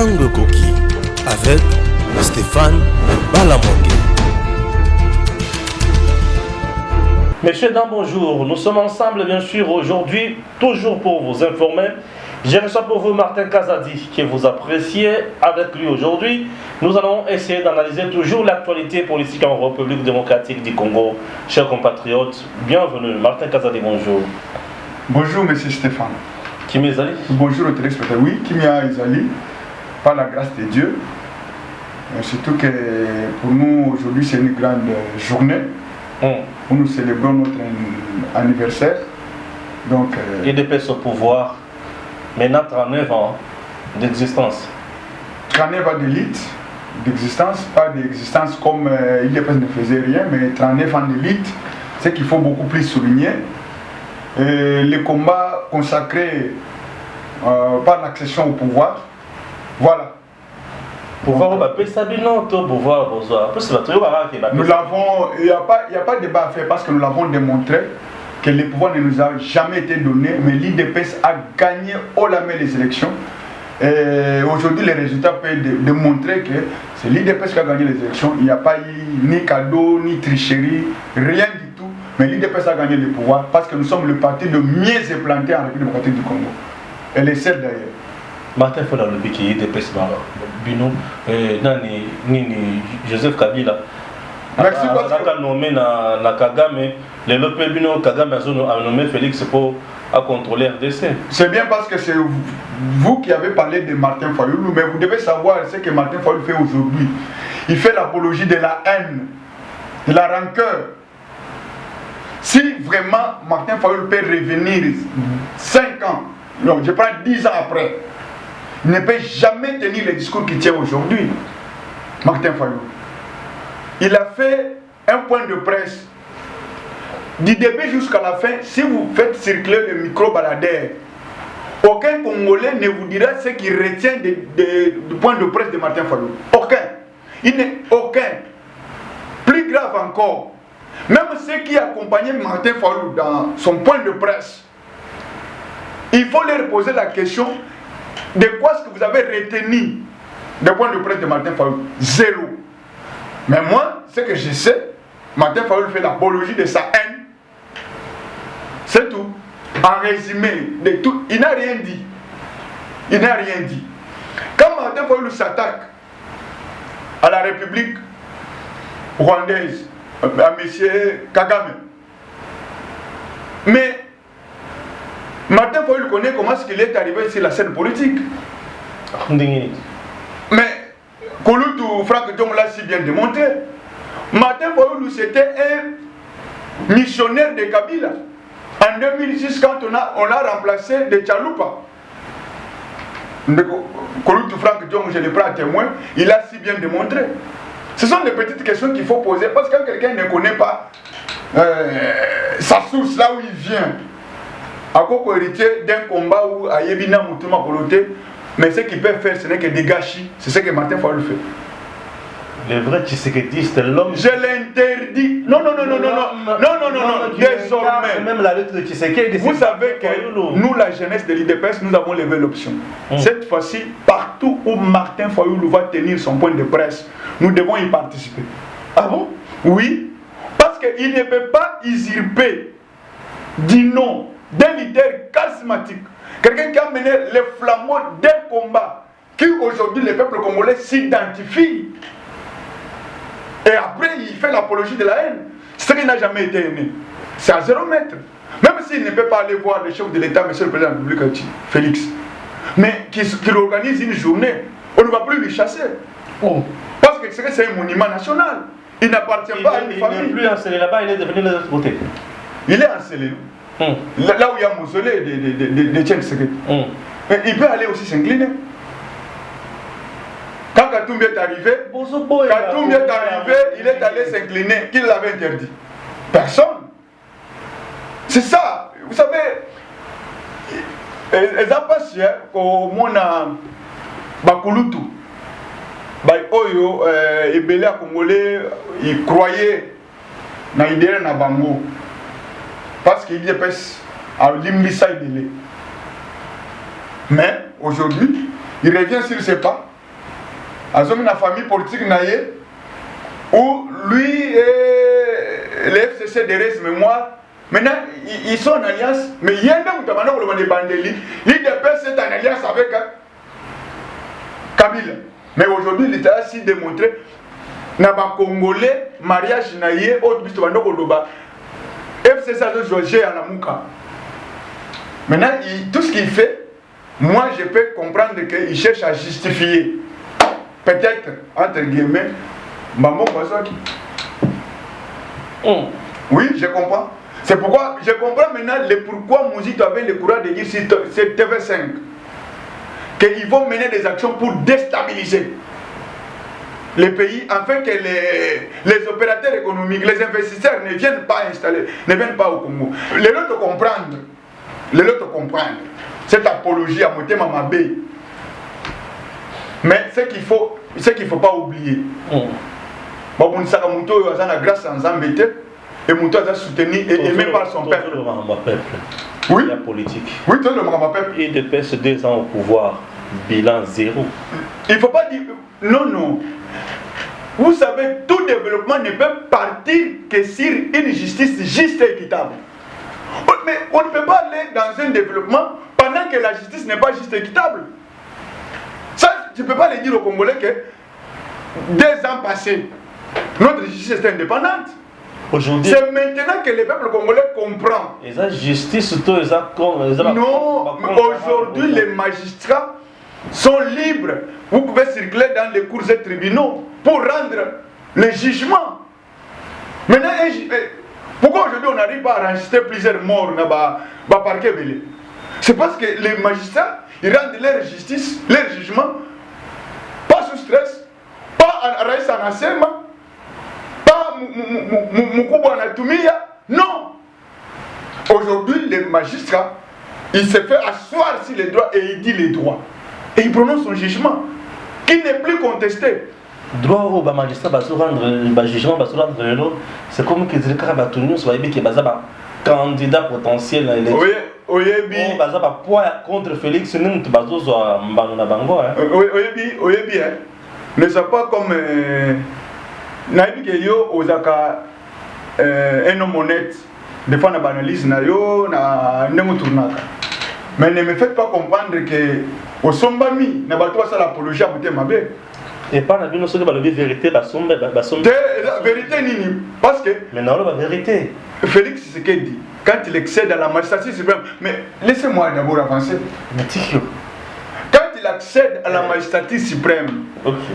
Tango Koki avec Stéphane Balamongue. Messieurs, dames, bonjour. Nous sommes ensemble, bien sûr, aujourd'hui, toujours pour vous informer. Je reçois pour vous Martin Kazadi, que vous appréciez. Avec lui aujourd'hui, nous allons essayer d'analyser toujours l'actualité politique en République démocratique du Congo. Chers compatriotes, bienvenue. Martin Kazadi, bonjour. Bonjour, monsieur Stéphane. Kimi Ezali. Bonjour aux téléspectateurs. Oui, Kimia Ezali, par la grâce de Dieu. Surtout que pour nous, aujourd'hui, c'est une grande journée où nous célébrons notre anniversaire. Donc, IDPS au pouvoir, maintenant 39 ans d'existence. 39 ans d'existence, pas d'existence comme IDPS ne faisait rien, mais 39 ans d'élite, c'est qu'il faut beaucoup plus souligner. Les combats consacrés par l'accession au pouvoir, voilà. Pouvoir au pouvoir, nous l'avons, il n'y a pas de débat à faire parce que nous l'avons démontré que le pouvoir ne nous a jamais été donné, mais l'IDPS a gagné haut la main les élections. Et aujourd'hui, les résultats peuvent démontrer que c'est l'IDPS qui a gagné les élections. Il n'y a pas eu ni cadeau, ni tricherie, rien du tout. Mais l'IDPS a gagné le pouvoir parce que nous sommes le parti le mieux implanté en République démocratique du Congo. Et les seul d'ailleurs. Martin Fola le qui IDPS Bino, Nini Joseph Kabila. Merci parce que. Il a nommé na Kagame, le Lopé Bino Kagame a nommé Félix pour contrôler RDC. C'est bien parce que c'est vous qui avez parlé de Martin Fayoulou, mais vous devez savoir ce que Martin Fayoulou fait aujourd'hui. Il fait l'apologie de la haine, de la rancœur. Si vraiment Martin Fayoulou peut revenir 5 ans, non, je prends 10 ans après, il ne peut jamais tenir le discours qu'il tient aujourd'hui. Martin Fayoulou. Il a fait un point de presse. Du début jusqu'à la fin, si vous faites circuler le micro-baladeur, aucun Congolais ne vous dira ce qu'il retient du point de presse de Martin Fayoulou. Aucun. Il n'est aucun. Plus grave encore, même ceux qui accompagnaient Martin Fayoulou dans son point de presse, il faut leur poser la question de quoi est-ce que vous avez retenu des points de presse de Martin Fayoulou. Zéro. Mais moi, ce que je sais, Martin Fayoulou fait l'apologie de sa haine. C'est tout. En résumé de tout, il n'a rien dit. Il n'a rien dit. Quand Martin Fayoulou s'attaque à la République rwandaise, à M. Kagame, mais Martin Fayoulou connaît comment est-ce qu'il est arrivé sur la scène politique. Mais Kouloutou, Franck Diom l'a si bien démontré. Martin Fayoulou, c'était un missionnaire de Kabila. En 2006, quand on l'a remplacé de Tchaloupa, Kouloutou, Franck Diom, je le prends à témoin, il a si bien démontré. Ce sont des petites questions qu'il faut poser parce que quand quelqu'un ne connaît pas sa source, là où il vient, à quoi héritier d'un combat où Ayebina Moutouma Koloté, mais ce qu'il peut faire, ce n'est que des gâchis. C'est ce que Martin Fayoulou fait. Le vrai Tshisekedi, l'homme. Je l'interdis. Non, désormais. Même la lutte de Tshisekedi. Vous savez que nous, la jeunesse de l'IDPS, nous avons levé l'option. Cette fois-ci, partout où Martin Fayoulou va tenir son point de presse, nous devons y participer. Ah bon? Oui. Parce qu'il ne peut pas usurper du nom d'un leader charismatique. Quelqu'un qui a mené les flambeaux d'un combat qui aujourd'hui le peuple congolais s'identifie. Et après il fait l'apologie de la haine. Ce qui n'a jamais été aimé. C'est à 0 mètre. Même s'il ne peut pas aller voir le chef de l'État, monsieur le président de la République, Félix. Mais qu'il organise une journée, on ne va plus lui chasser. Parce que c'est un monument national. Il n'appartient pas à une famille. Il n'est plus encelé là-bas, il est devenu de l'autre côté. Il est encelé. Là où il y a un mausolée de Tshisekedi. Il peut aller aussi s'incliner. Quand Katumbi est arrivé, il est allé s'incliner. Qui l'avait interdit? Personne. C'est ça. Vous savez, les appassions, au monde Bakulutu, Oyo, Ebele Congolais, ils croyaient dans l'idée de Bango. Parce qu'il y a à Limbisa. Mais aujourd'hui, il revient sur ses pas Azomi na famille politique naïe, où lui et le FCC de reste mémoire, maintenant ils sont en alliance, mais il y a un homme qui a des bandeli, l'IDPS est en alliance avec Kabila. Mais aujourd'hui, l'État a si démontré, na ba Congolais, mariage naïe, autre bisto bando koloba, FCC a joué à la Mouka. Maintenant, tout ce qu'il fait, moi je peux comprendre qu'il cherche à justifier. Peut-être, entre guillemets, maman Bazaki. Oui, je comprends. C'est pourquoi je comprends maintenant pourquoi Mouzito avait le courage de dire c'est TV5 qu'ils vont mener des actions pour déstabiliser les pays afin que les opérateurs économiques, les investisseurs ne viennent pas installer, ne viennent pas au Congo. Les autres comprendre cette apologie à monter Mamabé. Mais ce qu'il faut pas oublier, grâce à Nzambe et Mouto a soutenu et aimé par son peuple. Oui, la politique. Oui, tout le peuple. Et depuis 2 ans au pouvoir, bilan zéro. Il ne faut pas dire non. Vous savez, tout développement ne peut partir que sur une justice juste et équitable. Mais on ne peut pas aller dans un développement pendant que la justice n'est pas juste et équitable. Ça, tu ne peux pas le dire aux Congolais que 2 ans passés, notre justice est indépendante. C'est maintenant que le peuple congolais comprend. Et la justice, tout ça, non, aujourd'hui les magistrats sont libres. Vous pouvez circuler dans les cours et tribunaux pour rendre le jugement. Maintenant, pourquoi aujourd'hui on n'arrive pas à enregistrer plusieurs morts dans le parquet belé? C'est parce que les magistrats, ils rendent leur justice, leur jugement, pas sous stress, pas en raïs en asserment, pas Moukoubo Anatumia. Non! Aujourd'hui, les magistrats, il se fait asseoir sur les droits et il dit les droits. Et il prononce son jugement, qui n'est plus contesté. Droit au magistrat va se rendre le jugement, va se rendre c'est comme que les carabatounions soient bien qui est candidat potentiel à l'élection. Oui, contre Félix, nous te basons sur Mbano Bango. Oui, bien. Ne soit pas comme Naïbi Keyo Ozaka un homme honnête. Des fois, on a analyse nayo na nemu tournaka. Mais ne me faites pas comprendre que au Sombami, n'a pas toi ça l'apologie à Mouté Mabé. Et pas la vérité, la vérité, la vérité nini parce que. Mais non, la vérité. Félix, c'est ce qu'il dit. Quand il excède à la magistrature suprême, mais laissez-moi d'abord avancer. Quand il accède à la magistrature suprême,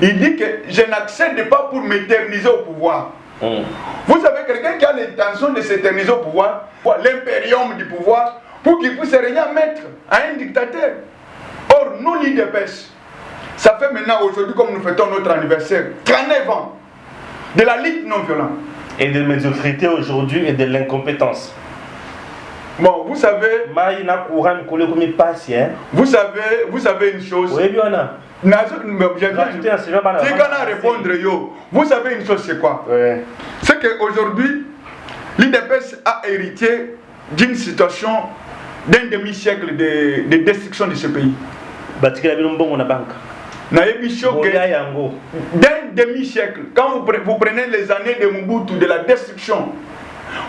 il dit que je n'accède pas pour m'éterniser au pouvoir. Vous avez quelqu'un qui a l'intention de s'éterniser au pouvoir, l'impérium du pouvoir, pour qu'il puisse rien mettre à un dictateur. Or, nous, l'IDPS, ça fait maintenant aujourd'hui, comme nous fêtons notre anniversaire, 39 ans de la lutte non violente. Et de médiocrité aujourd'hui et de l'incompétence. Bon, vous savez. Vous savez une chose. Oui, bien. Vous savez une chose, c'est quoi? C'est qu'aujourd'hui, l'IDPS a hérité d'une situation d'un demi-siècle de destruction de ce pays. D'un demi-siècle. Quand vous prenez les années de Mobutu, de la destruction,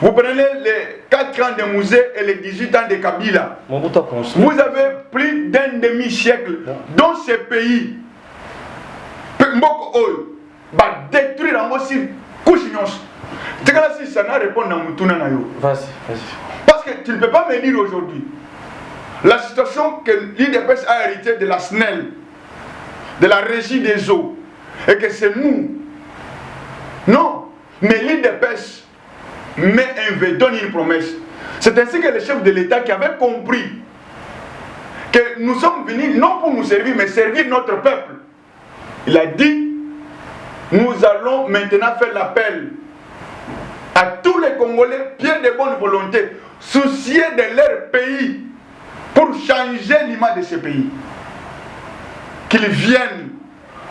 vous prenez les 4 ans de musée et les 18 ans de Kabila, vous avez plus d'un demi-siècle dans ce pays va détruire en aussi couchignos. C'est comme si ça n'a répondu à Moutuna Nayo. Vas-y. Parce que tu ne peux pas me dire aujourd'hui la situation que l'IDPS a hérité de la SNEL, de la régie des eaux, et que c'est nous. Non, mais l'IDPS donne une promesse. C'est ainsi que le chef de l'État qui avait compris que nous sommes venus non pour nous servir, mais servir notre peuple. Il a dit, nous allons maintenant faire l'appel à tous les Congolais, pleins de bonne volonté, souciés de leur pays, pour changer l'image de ce pays. Qu'ils viennent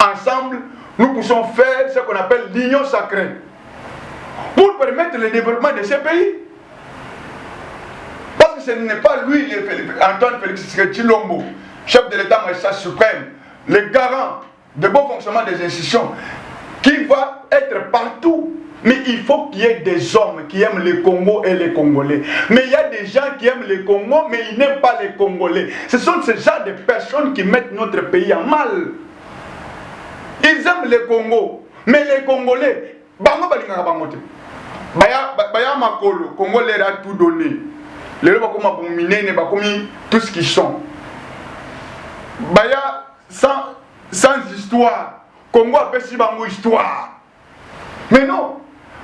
ensemble, nous puissions faire ce qu'on appelle l'union sacrée, pour permettre le développement de ce pays. Parce que ce n'est pas lui, Antoine Félix Tshisekedi Tshilombo, chef de l'État-major suprême, le garant de bon fonctionnement des institutions, qui va être partout. Mais il faut qu'il y ait des hommes qui aiment le Congo et les Congolais. Mais il y a des gens qui aiment le Congo, mais ils n'aiment pas les Congolais. Ce sont ces genre de personnes qui mettent notre pays en mal. Ils aiment le Congo, mais les Congolais, Baya Makolo, Congo leur a tout donné. Les gens tout ce qu'ils sont. Baya sans histoire. Congo a fait si bango histoire. Mais non.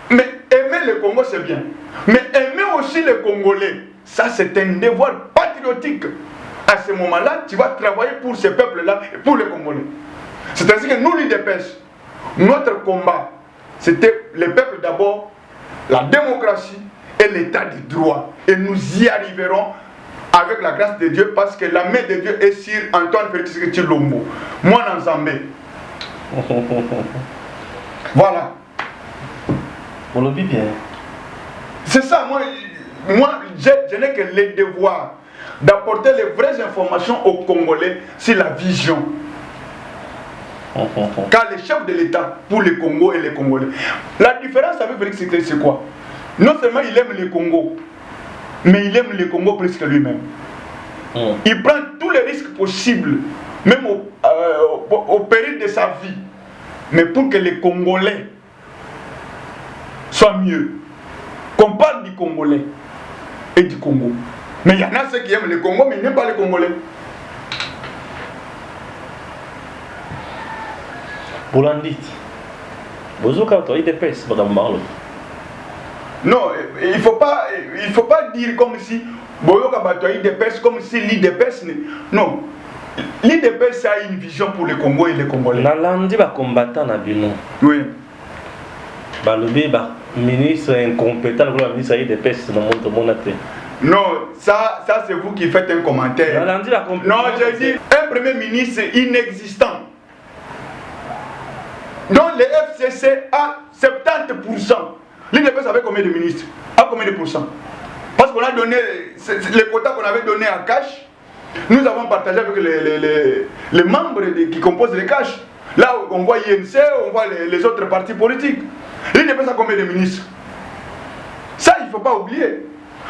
Mais aimer le Congo c'est bien. Mais aimer aussi les Congolais, ça c'est un devoir patriotique. À ce moment-là, tu vas travailler pour ces peuples-là et pour les Congolais. C'est ainsi que nous, l'UDPS, notre combat, c'était le peuple d'abord, la démocratie et l'état du droit. Et nous y arriverons avec la grâce de Dieu parce que la main de Dieu est sur Antoine Félix Tshilombo. Moi, dans Zambé. Voilà. On le vit bien. C'est ça, moi je n'ai que le devoir d'apporter les vraies informations aux Congolais sur la vision. Car le chef de l'État pour le Congo et les Congolais. La différence avec Félix Tshisekedi, c'est quoi? Non seulement il aime le Congo, mais il aime le Congo plus que lui-même. Il prend tous les risques possibles, même au péril de sa vie, mais pour que les Congolais soient mieux. Qu'on parle du Congolais et du Congo. Mais il y en a ceux qui aiment le Congo, mais ils n'aiment pas les Congolais. Boulandit. Bozoka, toi, il dépêche, madame Marlo. Non, il ne faut pas dire comme si Boyoka Batoyi dépêche comme si l'IDPS. Non. L'IDPS a une vision pour le Congo et les Congolais. Nalandi va combattre na bino. Oui. Balobi ba ministre incompétent, le ministre IDPS dans le monde. Non, ça c'est vous qui faites un commentaire. Nalandi la non, je dis un premier ministre inexistant. Donc le FCC a 70%. L'IDPS avait combien de ministres? A combien de pourcents? Parce qu'on a donné les quotas qu'on avait donnés à Cash. Nous avons partagé avec les membres qui composent les Cash. Là, on voit INC, on voit les autres partis politiques. L'IDPS a combien de ministres? Ça, il ne faut pas oublier.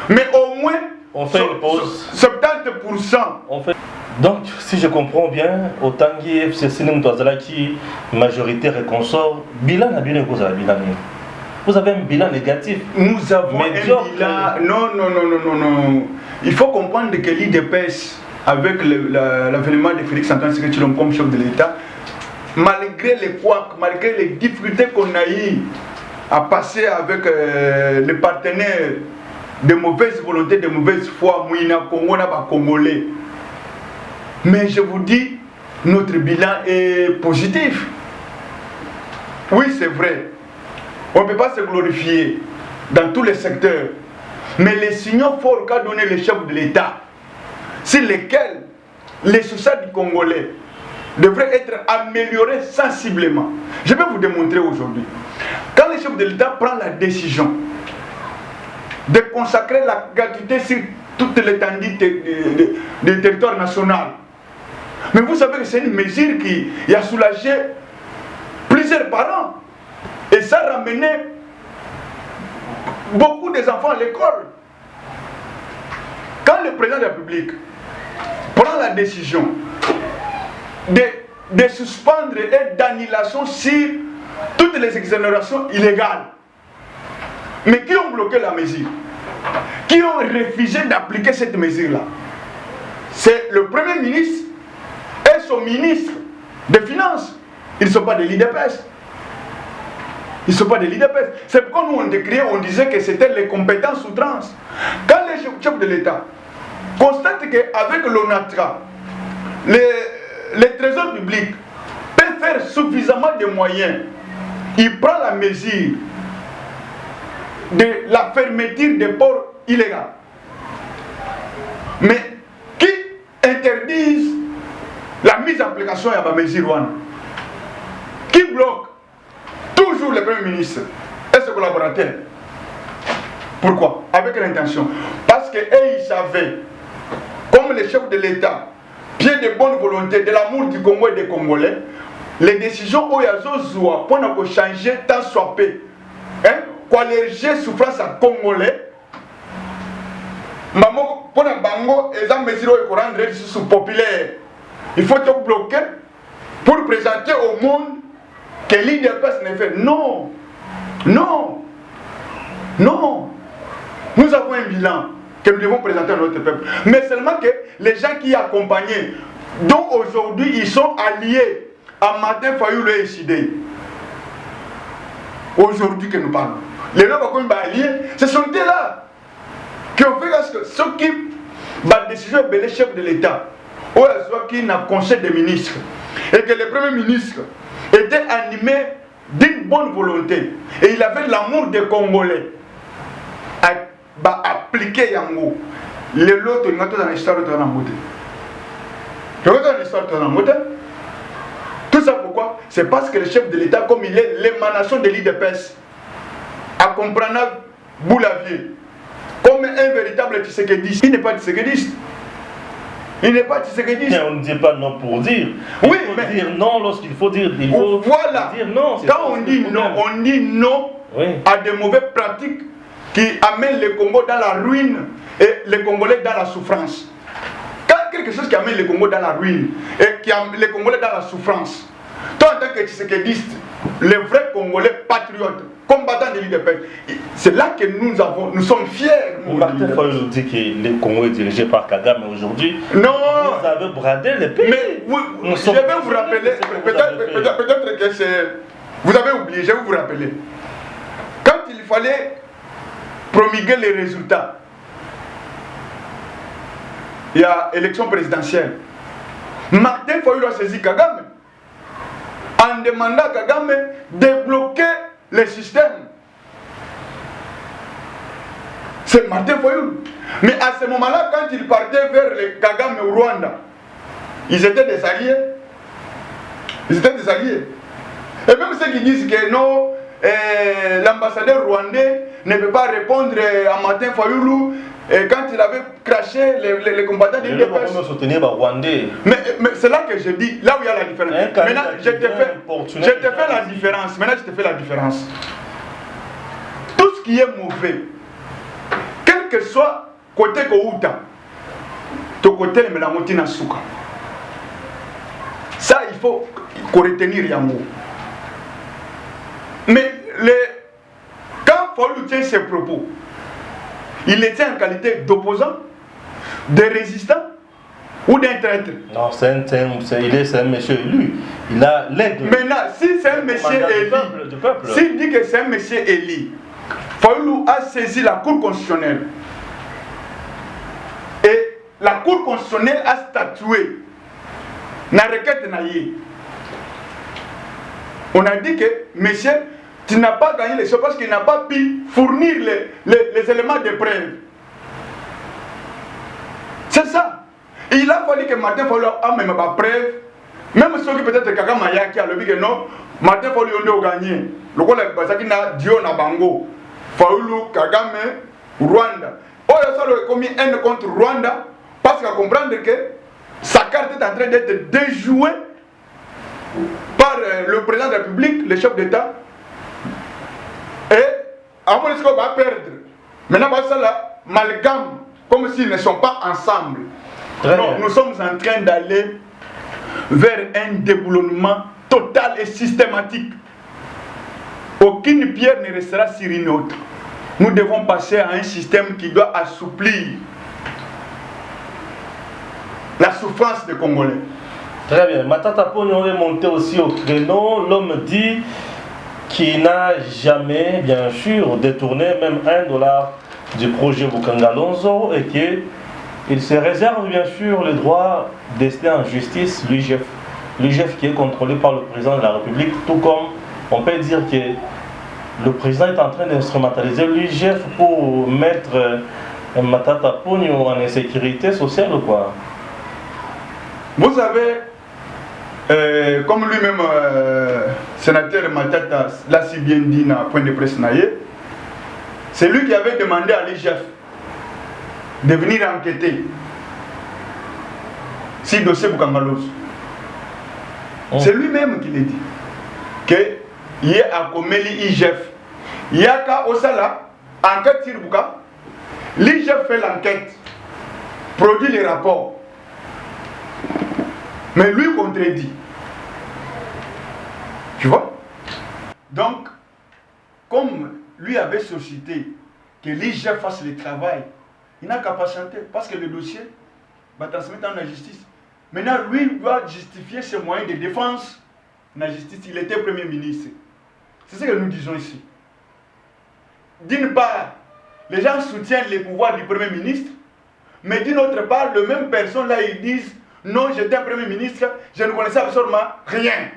Mais au moins, on fait une pause. 70%. On fait... Donc, si je comprends bien, autant que FCC qui majoritaire et consort, bilan a bien cause à bilan. Vous avez un bilan négatif. Nous avons un bilan. Non. Il faut comprendre que l'IDPS, avec l'avènement de Félix Antoine Tshisekedi comme chef de l'État, malgré les couacs, malgré les difficultés qu'on a eues à passer avec les partenaires de mauvaise volonté, de mauvaise foi, Mouina Congo, n'a Congolais. Mais je vous dis, notre bilan est positif. Oui, c'est vrai. On ne peut pas se glorifier dans tous les secteurs. Mais les signaux forts qu'a donné le chef de l'État, sur lesquels les sociétés du Congolais devraient être améliorées sensiblement. Je vais vous démontrer aujourd'hui. Quand le chef de l'État prend la décision de consacrer la gratuité sur toute l'étendue du territoire national, mais vous savez que c'est une mesure qui a soulagé plusieurs parents. Et ça ramenait beaucoup des enfants à l'école. Quand le président de la République prend la décision de suspendre et d'annulation sur toutes les exonérations illégales, mais qui ont bloqué la mesure, qui ont refusé d'appliquer cette mesure-là, c'est le Premier ministre et son ministre des Finances. Ils ne sont pas de l'IDPS. Ils ne sont pas de l'IDPS. C'est pourquoi nous on décriait, on disait que c'était les compétences outrances. Quand les chefs de l'État constatent qu'avec l'ONATRA, les trésors publics peuvent faire suffisamment de moyens, il prend la mesure de la fermeture des ports illégaux. Mais qui interdisent la mise en application de la mesure? Qui bloque? Toujours le Premier ministre et ses collaborateurs. Pourquoi? Avec l'intention. Parce qu'ils savaient, comme les chefs de l'État, pied de bonne volonté, de l'amour du Congo et des Congolais, les décisions où il y a Zozoua pour nous changer tant soit paix, quoi alléger souffrance à Congolais, maman pour nous bango et ça mesure pour rendre sous populaire, il faut te bloquer pour présenter au monde que l'IDPS n'est fait. Non, non, non. Nous avons un bilan que nous devons présenter à notre peuple, mais seulement que les gens qui accompagnent, dont aujourd'hui ils sont alliés à Martin Fayulu et Sidé. Aujourd'hui que nous parlons. Les gens qui sont alliés, ce sont eux là qui ont fait que ceux qui ont décision de les chefs de l'État, ou ceux qui ont conseil des ministres, et que le premier ministre était animé d'une bonne volonté, et il avait l'amour des Congolais, à appliquer Yango. Les autres, ils ont dans l'histoire de la montée. Tout ça pourquoi? C'est parce que le chef de l'État, comme il est l'émanation de l'IDPS, à comprendre Boulavier, comme un véritable Tshisekedi, il n'est pas Tshisekediste. Il n'est pas Tshisekediste. Mais on ne dit pas non pour dire. Oui, il faut dire non lorsqu'il faut dire. Il faut voilà. dire non. Quand on dit non, on dit non à des mauvaises pratiques qui amènent le Congo dans la ruine et les Congolais dans la souffrance. Quelque chose qui amène le Congo dans la ruine et qui amène les Congolais dans la souffrance. Toi, en tant que Tshisekediste, les vrais Congolais patriotes, combattants de l'IDPS, c'est là que nous sommes fiers. Martin Fayulu dit que le Congo est dirigé par Kagame aujourd'hui. Non. Vous avez bradé le pays. Mais je vais vous rappeler, peut-être que c'est... Vous avez oublié, je vais vous rappeler. Quand il fallait promulguer les résultats, il y a élection présidentielle. Martin Fayulu a saisi Kagame en demandant à Kagame de bloquer le système. C'est Martin Fayulu. Mais à ce moment-là, quand il partait vers le Kagame au Rwanda, ils étaient des alliés. Ils étaient des alliés. Et même ceux qui disent que non, l'ambassadeur rwandais ne peut pas répondre à Martin Fayulu. Et quand il avait craché les combattants de l'IDPS. Mais c'est là que je dis, là où il y a la différence. Maintenant, je te fais la différence. Maintenant, je te fais la différence. Tout ce qui est mauvais, quel que soit côté Kouta, ton côté le Mélamoti Nasuka. Ça, il faut retenir Yango. Mais quand Fayulu tient ses propos, il était en qualité d'opposant, de résistant ou d'un traître. Non, c'est un monsieur élu. Il a l'aide. Maintenant, si c'est un monsieur élu, s'il dit que c'est un monsieur élu, Fayulu a saisi la Cour constitutionnelle. Et la Cour constitutionnelle a statué. Dans la requête naïe. On a dit que monsieur, tu n'as pas gagné les choses parce qu'il n'a pas pu fournir les éléments de preuve. C'est ça. Et il a fallu que Martin Fayulu a même pas preuve. Même ceux qui peut-être Kagame qui a le dit que non, Martin Fayulu a gagné. Le rôle est na Dio na Bango. Fayulu, Kagame, Rwanda. Oh, il y a commis haine contre Rwanda parce qu'à comprendre que sa carte est en train d'être déjouée par le président de la République, le chef d'État. Et à mon avis, on va perdre. Maintenant, ça là, amalgame, comme s'ils ne sont pas ensemble. Non, nous sommes en train d'aller vers un déboulonnement total et systématique. Aucune pierre ne restera sur une autre. Nous devons passer à un système qui doit assouplir la souffrance des Congolais. Très bien. Matata Ponyo est monté aussi au créneau. L'homme dit qu'il n'a jamais, bien sûr, détourné même $1 du projet Bukanga-Lonzo et qu'il se réserve, bien sûr, le droit d'ester en justice l'UGF. L'UGF qui est contrôlé par le président de la République, tout comme on peut dire que le président est en train d'instrumentaliser l'UGF pour mettre Matata Ponyo en insécurité sociale ou quoi. Vous savez, comme lui-même, sénateur Matata l'a si bien dit dans le point de presse, c'est lui qui avait demandé à l'IGF de venir enquêter sur le dossier Bukanga-Lonzo. C'est lui-même qui l'a dit. Que il y a un comméli IGF. Il y a qu'à Osala, enquête sur Bouka. L'IGF fait l'enquête, produit les rapports. Mais lui contredit. Tu vois? Donc, comme lui avait suscité que l'IGF fasse le travail, il n'a qu'à patienter parce que le dossier va transmettre en la justice. Maintenant, lui doit justifier ses moyens de défense dans la justice. Il était Premier ministre. C'est ce que nous disons ici. D'une part, les gens soutiennent les pouvoirs du Premier ministre, mais d'une autre part, les mêmes personnes là, ils disent non, j'étais un Premier ministre, je ne connaissais absolument rien.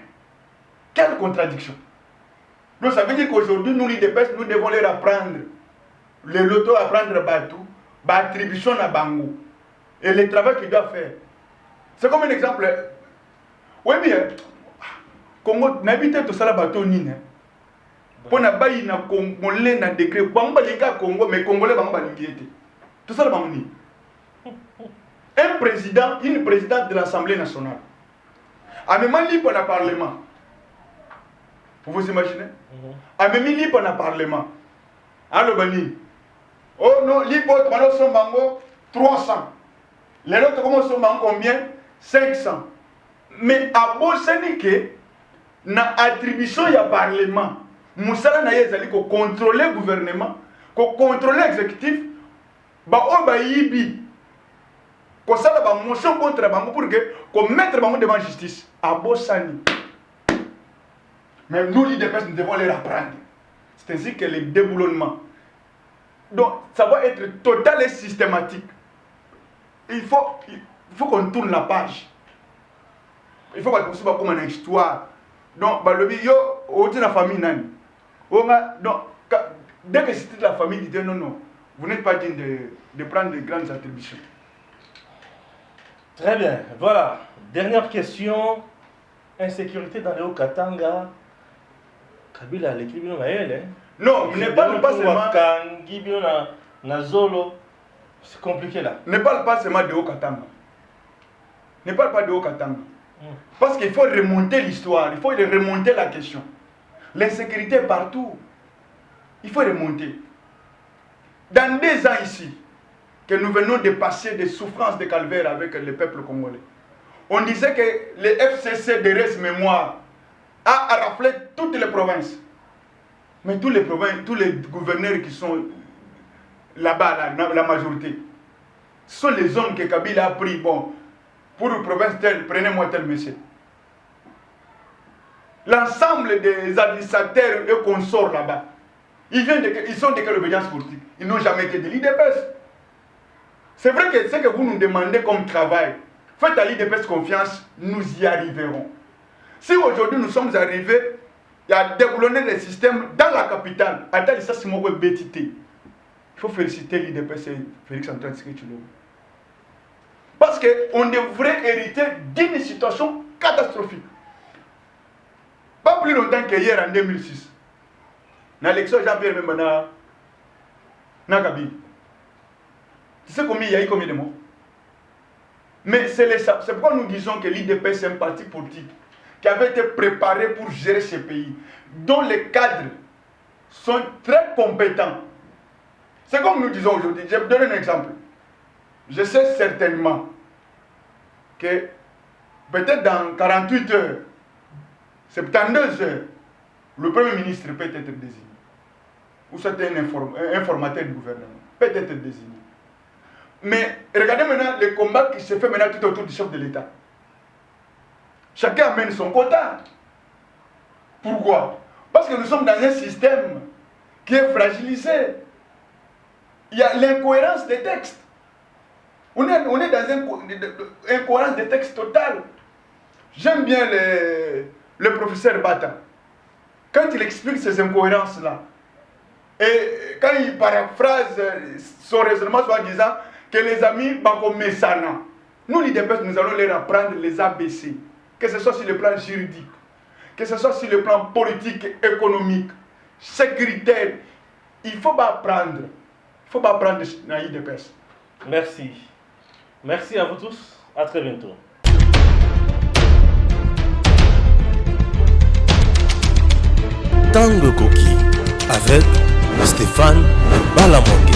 Quelle contradiction. Donc ça veut dire qu'aujourd'hui, nous, l'IDPS, nous devons leur apprendre les lotos, apprendre Batou, attribution à Bango, et le travail qu'ils doivent faire. C'est comme un exemple. Oui, bien, Congo, n'habite tout ça là, bateau nine. Pour na bayi na Congolais na décret, Bango linga Congo, mais Congolais Bango balingiete. Tout ça là, Bango ni. Un président, une présidente de l'Assemblée nationale. A même libre dans le Parlement. Vous vous imaginez? A même libre dans le Parlement. Alors, Bani. Oh non, libre, maintenant, son Bango, 300. Les autres, comment sont Bango combien? 500. Mais à Bosanike, na attribution il y a Parlement. Moussala na yezali ko contrôler le gouvernement, ko contrôler l'exécutif, ba o ba yibi. Ko sala ba motion contre bango pour que ko mettre bango devant justice à Bossani. Mais nous l'IDPS nous devons les apprendre. C'est ainsi que le déboulonnement. Donc ça va être total et systématique. Il faut qu'on tourne la page. Il faut qu'on poursuive comme une histoire. Donc, au de la famille, donc, dès que c'était la famille, il disait non, vous n'êtes pas digne de prendre de grandes attributions. Très bien, voilà. Dernière question. Insécurité dans le Haut-Katanga. Kabila, l'équipe de Maël. Non, ne parle pas seulement. C'est compliqué là. Ne parle pas seulement de Haut-Katanga. Ne parle pas de Haut-Katanga. Parce qu'il faut remonter l'histoire, il faut remonter la question. L'insécurité partout. Il faut remonter. Dans 2 ans ici, que nous venons de passer des souffrances de calvaire avec le peuple congolais, on disait que le FCC de Res Mémoire a raflé toutes les provinces. Mais tous les gouverneurs qui sont là-bas, la majorité, ce sont les hommes que Kabila a pris. Bon, pour une province telle, prenez-moi tel monsieur. L'ensemble des administrateurs et consorts là-bas, ils sont de quelle obédience politique? Ils n'ont jamais été de l'IDPS. C'est vrai que ce que vous nous demandez comme travail, faites à l'IDPS confiance, nous y arriverons. Si aujourd'hui nous sommes arrivés à déboulonner les systèmes dans la capitale, il faut féliciter l'IDPS et Félix Antoine Tshisekedi. Parce qu'on devrait hériter d'une situation catastrophique. Pas plus longtemps qu'hier en 2006. Dans l'élection Jean-Pierre Bemba na Kabila. Tu sais combien il y a eu combien de morts? Mais c'est pourquoi nous disons que l'IDPS c'est un parti politique qui avait été préparé pour gérer ce pays, dont les cadres sont très compétents. C'est comme nous disons aujourd'hui. Je vais vous donner un exemple. Je sais certainement que peut-être dans 48 heures, 72 heures, le Premier ministre peut être désigné. Ou c'est un informateur du gouvernement. Peut être désigné. Mais regardez maintenant le combat qui se fait maintenant tout autour du chef de l'État. Chacun amène son quota. Pourquoi? Parce que nous sommes dans un système qui est fragilisé. Il y a l'incohérence des textes. On est dans une incohérence des textes totale. J'aime bien le professeur Bata. Quand il explique ces incohérences-là, et quand il paraphrase son raisonnement soit disant que les amis Bako Messana, nous l'IDPS, nous allons leur apprendre les ABC, que ce soit sur le plan juridique, que ce soit sur le plan politique, économique, sécuritaire. Il ne faut pas apprendre. Il ne faut pas apprendre dans l'IDPS. Merci. Merci à vous tous. À très bientôt. Tango Koki avec Stéphane Balamonge.